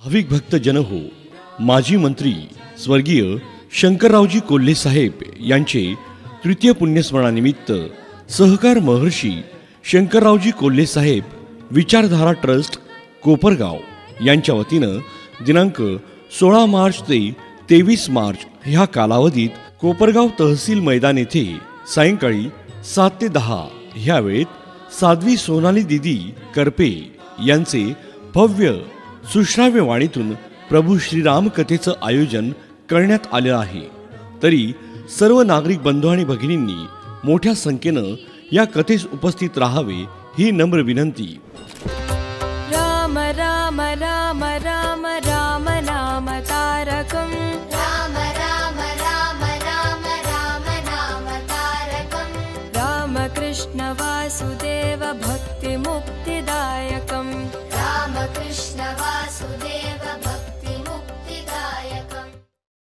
भाविक भक्त जन हो, माजी मंत्री स्वर्गीय शंकररावजी कोल्हे साहेब यांचे तृतीय पुण्यस्मरणानिमित्त सहकार महर्षी शंकररावजी कोल्हे साहेब विचारधारा ट्रस्ट कोपरगाव यांच्या वतीनं दिनांक 16 मार्च ते 23 मार्च ह्या कालावधीत कोपरगाव तहसील मैदान येथे सायंकाळी 7 ते 10 ह्या वेळेत साध्वी सोनाली दीदी करपे यांचे भव्य सुश्राव्य वाणीतून प्रभू श्रीराम कथेचं आयोजन करण्यात आले आहे। तरी सर्व नागरिक बंधू आणि भगिनींनी मोठ्या संख्येनं या कथेस उपस्थित राहावे ही नम्र विनंती। राम राम राम राम